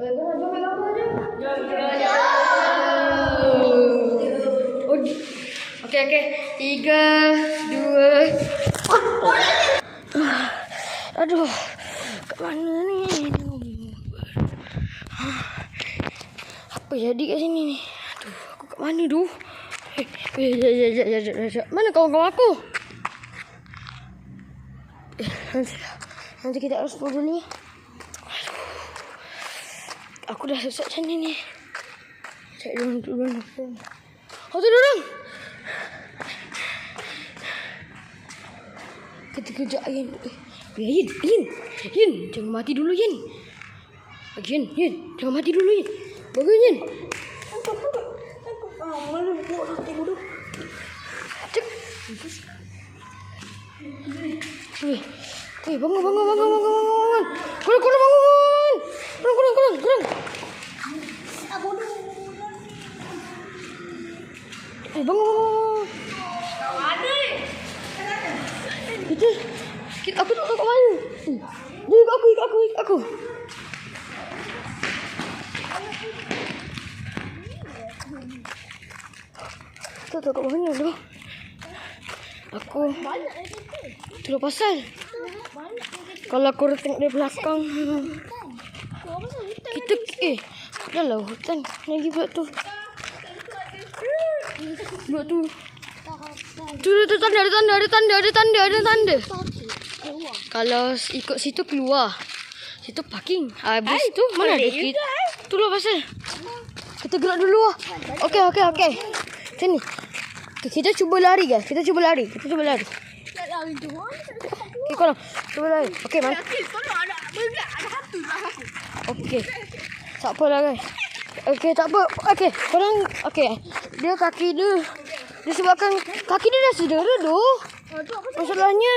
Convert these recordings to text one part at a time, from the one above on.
Okey. 3, 2. Aduh. Kat mana ni? Apa jadi kat sini ni? Aduh, aku kat mana tu? Mana kawan-kawan aku? Nanti kita harus pergi dulu. Aku dah sesat macam ni. Cek dulu. Oh, tu dorang. Kejap Yin. Yin, jangan mati dulu Yin. Yin, jangan mati dulu Yin. Bagus Yin. Mana buat nak tengok tu. Cek. Bangun. Kurang bangun. Kurang. Bangun. Mana ni? Aku tak tahu kat mana. Dia ikut aku. Tak tahu kat mana tu. Aku tu pasal. Kalau aku tengok dari belakang. Kita dah lah hutan. Lagi buat tu. Tu ada tanda. Kalau ikut situ keluar. Situ parking. Habis tu mana ada kita? Tu lah pasal. Kita gerak dulu lah. Okey. Sini. Kita cuba lari guys. Kita cuba lari. Nak lari tu. Okey, korang. Cuba lari. Okey, mana? Ada hantu lah. Okey. Tak apalah guys. Okey, tak apa. Okey, korang. Okey. Dia kaki dia. Disebabkan kaki dia dah cedera tu. Masalahnya.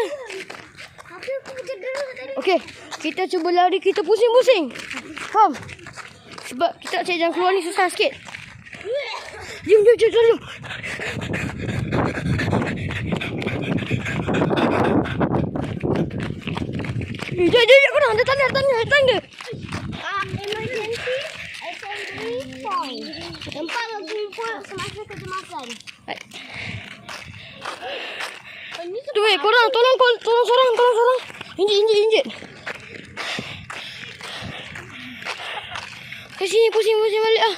Okey, kita cuba lari. Kita pusing-pusing. Faham? Sebab kita cari jalan keluar ni susah sikit. Jom. Jom korang. Ada tanda. Emergency assembly point. Tempat berkumpul semasa kecemasan. Tu korang tolong sorang. Injit. Ke sini pusing balik ah.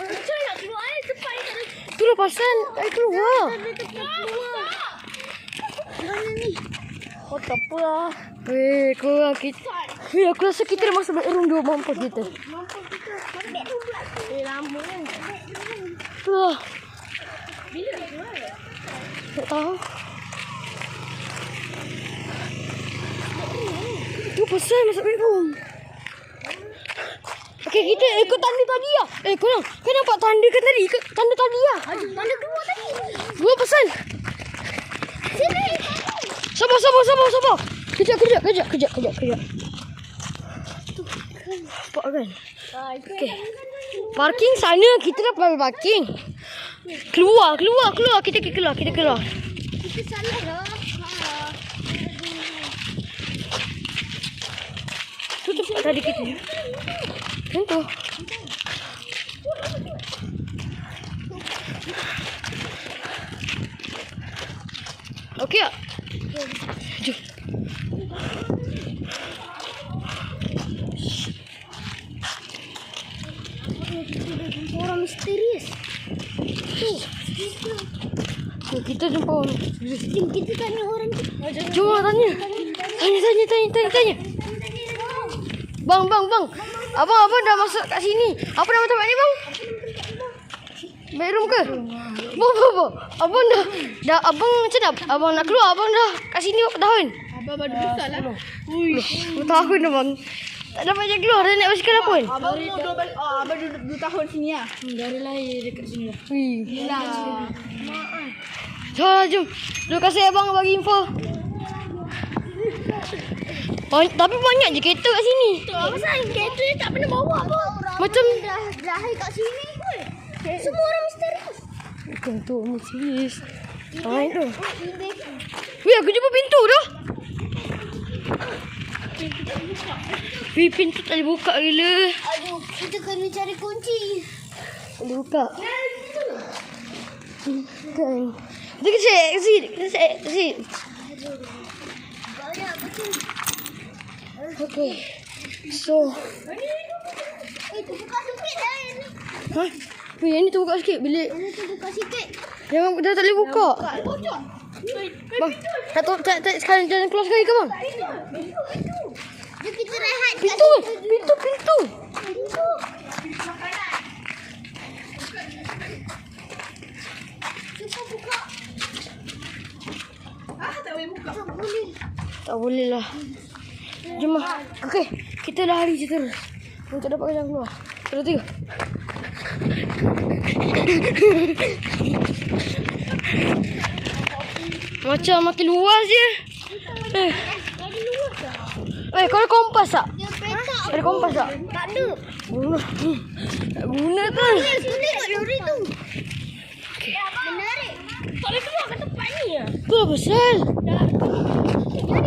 Nak keluar cepat ni. Tu lah pasal keluar. Mana ni? Oh, tak apa lah. Korang kita. Aku rasa kita dah masuk bedroom 2 mampus kita. Lama kan? Tu lah. Bila nak keluar? Tak tahu. Tu pasal masuk bedroom. Okey, kita ikut tanda tadi lah. Korang. Kau nampak tanda kan tadi? Ikut tanda tadi lah. Tanda keluar tadi. Dua pasal. Sini. Sabar. Kejap. Nampak kan? Okey. Parking sana. Kita dah parking. Keluar. Kita keluar. Kita salah lah. Tutup tadi kita. Tentu. Okey tak? Jom. Orang misterius. Kita jumpa orang. Jom kita tanya orang tu. Jom tanya. Tanya. Bang. Abang dah masuk kat sini. Apa nama tempat ni bang? Bedroom ke? Bang. Abang dah abang macam dah. Abang nak keluar. Abang dah kat sini berapa tahun? Abang baru besar lah. Berapa tahun dah bang? Tak dapat je keluar. Dah naik basikal apa pun? Abang abang 2 tahun sini lah. Dari lahir dekat sini lah. Jom. Terima kasih abang bagi info. Tapi banyak je kereta kat sini. Apa sayang kereta ni tak pernah bawa apa. Macam dah lahir kat sini pun. Semua orang misterius. bukan tu misterius. Main tu. Aku jumpa pintu tu. Weh, pintu tak boleh buka gila. Aduh, kita kena cari kunci. Tak boleh buka. Kan. Kita kesek, kesek. Banyak betul. Okay. So. Terbuka sikit dah ni. Ha? Weh, yang ni terbuka sikit bilik. Ini terbuka sikit. Jangan, dah tak boleh buka. Bocor. Bang, tak sekarang jangan keluar sekali ke bang? Jom kita rehat. Pintu. Cuba buka. Tak boleh lah. Jom lah. Okey, kita lari je terus. Untuk dapat jalan keluar. Terus tiga. Macam makin luas je. Kau ada kompas tak? Dia petak. Ada kompas tak? Tak ada. Guna. Tak guna tu. Tu tengok lori tu. Menarik. Tak boleh keluar ke tempat ni ya? Tu lah pasal. Dia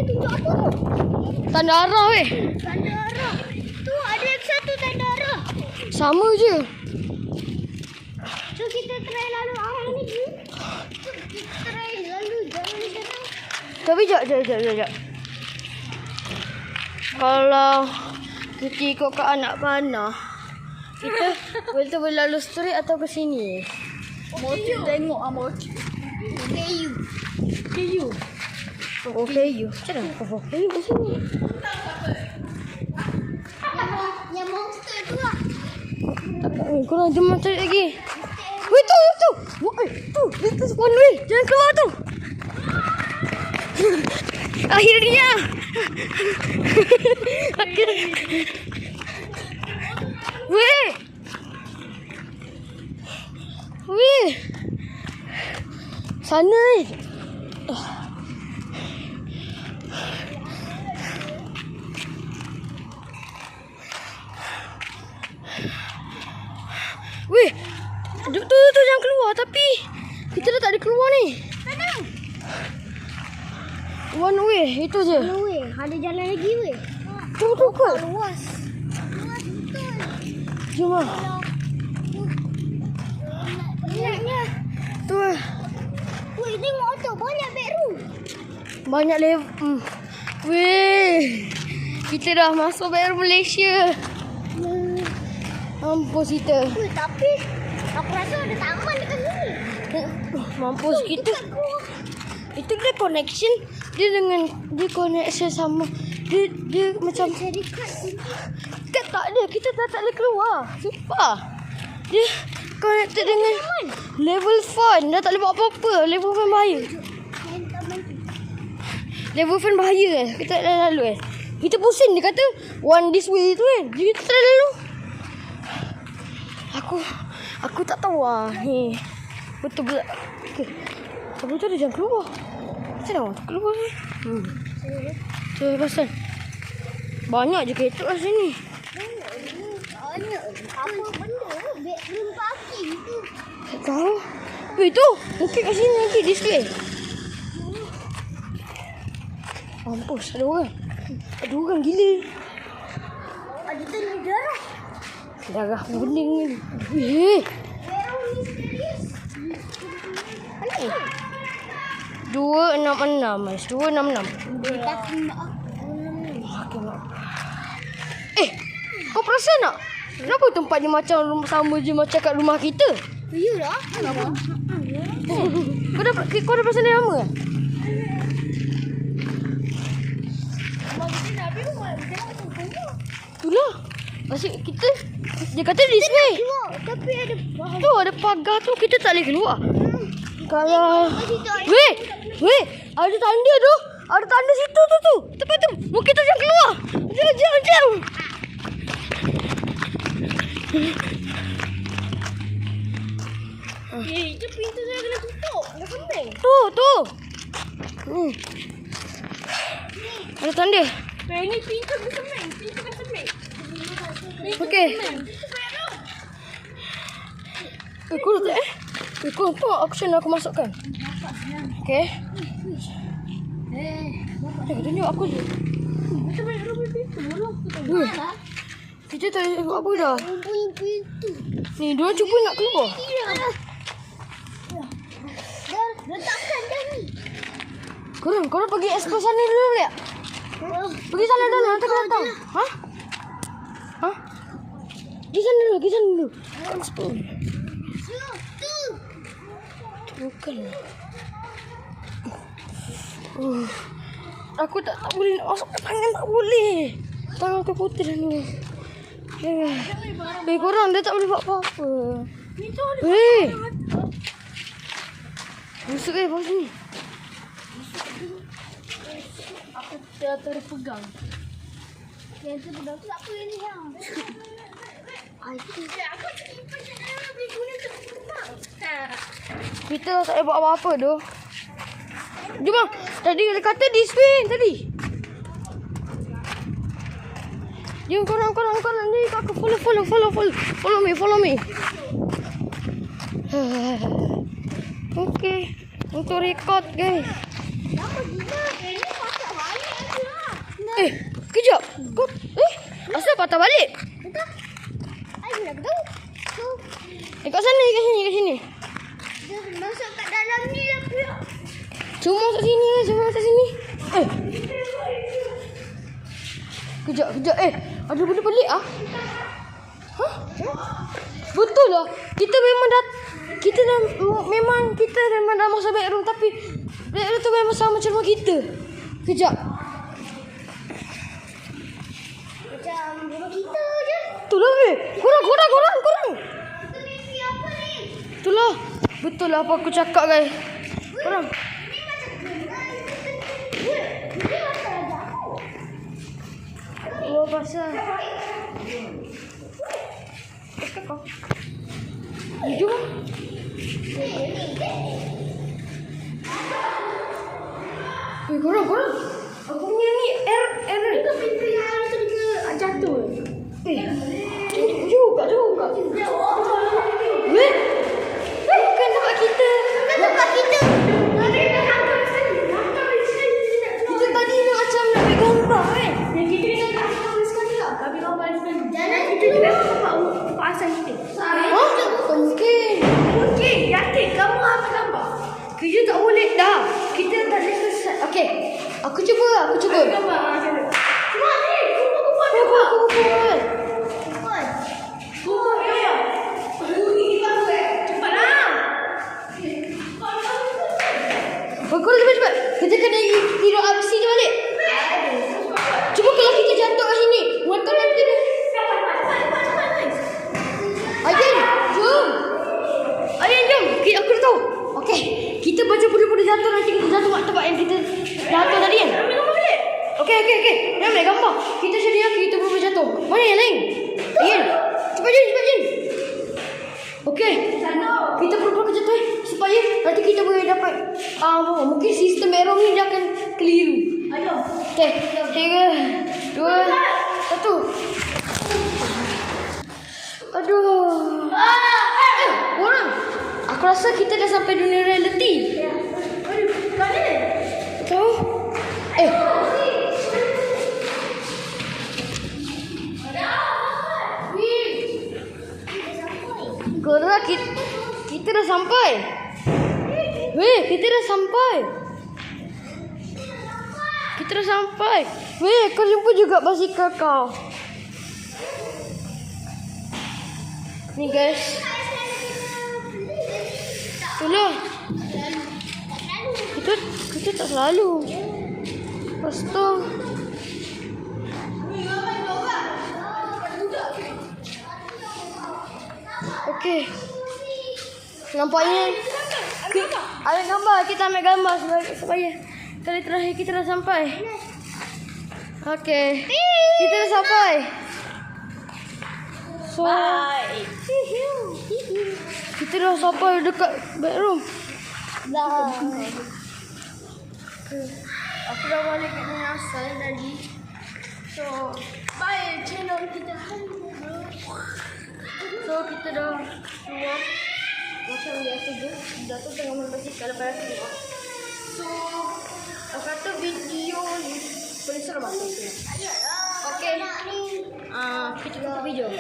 tunjuk apa tu? Tanda arah weh. Tanda arah. Tu ada yang satu tanda arah. Sama je. So kita try lalu arah ni je. Kita try lalu jalan ni sana. Tapi jap. Kalau kita ikut ke anak panah, kita boleh lalu straight atau ke sini. Motor tengok amor. KU. Okay, you. Macam mana? KU ke sini? Yang monster tu lah. Korang jom cari lagi. Weh, tu. Itu spawn weh. Jangan keluar tu. Akhirnya. Weh. Sana ni. Weh. Tu jangan keluar tapi kita dah tak ada keluar ni. Tenang. One way, itu je. Weh, ada jalan lagi weh. Tu kot. Luas. Luas betul. Jom lah. Ingatnya. Tu lah. Weh, tengok tu. Banyak bedroom. Banyak level. Weh. Kita dah masuk baru Malaysia. Mampus kita. Weh, tapi aku rasa ada taman dekat sini. Mampus kita. Itu dia connection. Dia connection sama. Dia macam Jadi kat sini. Kan tak ada. Kita dah tak boleh keluar. Sumpah. Dia connected dengan level fun. Dah tak boleh buat apa-apa. Level fun bahaya. Level fun bahaya kan. Kita tak boleh lalu kan. Kita pusing. Dia kata one this way tu kan. Jadi kita tak boleh lalu. Aku tak tahu lah. Ni. Betul. Okay. Tapi tu dia jangan keluar. Macam mana orang keluar ni? Tu pasal. Banyak je kereta kat sini. Banyak. Apa benda? Bedroom parking tu. Tak tahu. Weh tu. Mungkin kat sini lagi display. Mampus. Ada orang. Ada orang gila. Ada tanda darah. Darah bening ni. Weh. Bedroom misterius. Mana? 266 guys. 266. Dia takut mak aku. Kau perasan tak? Kenapa tempat ni macam sama je macam kat rumah kita? Iyalah. Kenapa? Kau dah perasan dia lama ke? Itulah. Maksud kita dia kata this way. Tapi ada Tu ada pagar tu kita tak boleh keluar. Kalau Weh, ada tanda tu. Ada tanda situ tu. Tepat tu. Mungkin kita jangan keluar. Jom. Itu pintu saya kena tutup. Dah penting. Tu. Ada tanda. Ini pintu kena main. Okey. Kau tak Kau tu option aku masukkan. Okey. Tunjuk aku je. Weh, kita tak boleh buat apa dah. Bunyi pintu. Ni, diorang cuba nak keluar. Letakkan dah ni. Korang pergi explore sana dulu boleh tak? Pergi sana dulu, nanti kau datang. Hah? Pergi sana dulu. Explore. Tu. Bukan. Aku tak boleh nak masuk ke tangan, tak boleh. Tangan aku putih dah ni. Korang dia tak boleh buat apa-apa. Masuk bawah sini. Aku terpegang. Yang terpegang tu apa ni yang? Aku Kita tak boleh buat apa-apa tu. Jom. Tadi dia kata this way tadi. Jom korang ni aku follow me. Okay. Untuk record guys. Lama gila. Ini patah balik lah. Kejap. Asal patah balik? Betul? Ayo nak tahu. Tu. Kat sini. Dia masuk kat dalam ni lah pula. Cuma masuk sini. Kejap. Ada benda pelik ah. Hah? Betul lah. Kita memang dah masuk bedroom tapi bedroom tu memang sama macam rumah kita. Kejap. Macam rumah kita je. Itulah Korang. Kita mimpi apa ni? Itulah. Betul lah apa aku cakap guys. Korang. Ini macam kenal. Ini macam jauh. Pasal. Kau. Jom. Korang. Aku punya ni error. Itu pintu yang tu dia jatuh. Juga. Bukan tempat kita. Kita tadi nak macam nak ambil gambar kan. Yang kita dengan Kak Fika sekali lah. Kak Fika sekali. Jangan kita juga nampak pasal kita. Mungkin. Yakin kamu ambil gambar. Kerja tak boleh dah. Kita tak boleh selesai. Okey. Aku cuba. Gambar macam mana? Cuma ni. Kumpul. Cepatlah. Pukul cepat. Kita kena tidur absi je balik. Cuba kalau kita jatuh kat sini. Motor nanti dia. Ayan, jom. Aku dah tahu. Okey. Kita baca budak-budak jatuh nanti kita jatuh kat tempat yang kita jatuh tadi kan. Ambil gambar balik. Okey. Dia ambil gambar. Kita sedia kita boleh jatuh. Mana yang lain? Ayan. Cepat je. Okey. Kita perlu jatuh supaya nanti kita boleh dapat mungkin sistem bedroom ni dia akan keliru. Ayo. Okey. 3, 2, 1. Aduh. Orang. Aku rasa kita dah sampai dunia reality. Ya. Kat mana? Tahu? Korang kita dah sampai. Kita dah sampai. Kau jumpa juga basikal kau. Ni guys. Itulah. Kita tak selalu. Lepas tu. Okey. Nampaknya ambil gambar. Kita ambil gambar supaya kali terakhir kita dah sampai. Okey. Kita dah sampai. So, kita dah sampai dekat bedroom. Dah. Aku dah balik kat mana asal tadi. So, bye channel kita. So, kita dah keluar. Macam biasa je. Datuk tengah main basikal lepas keluar. So, aku kata video ni boleh seram aku. Okey. Kita tutup video.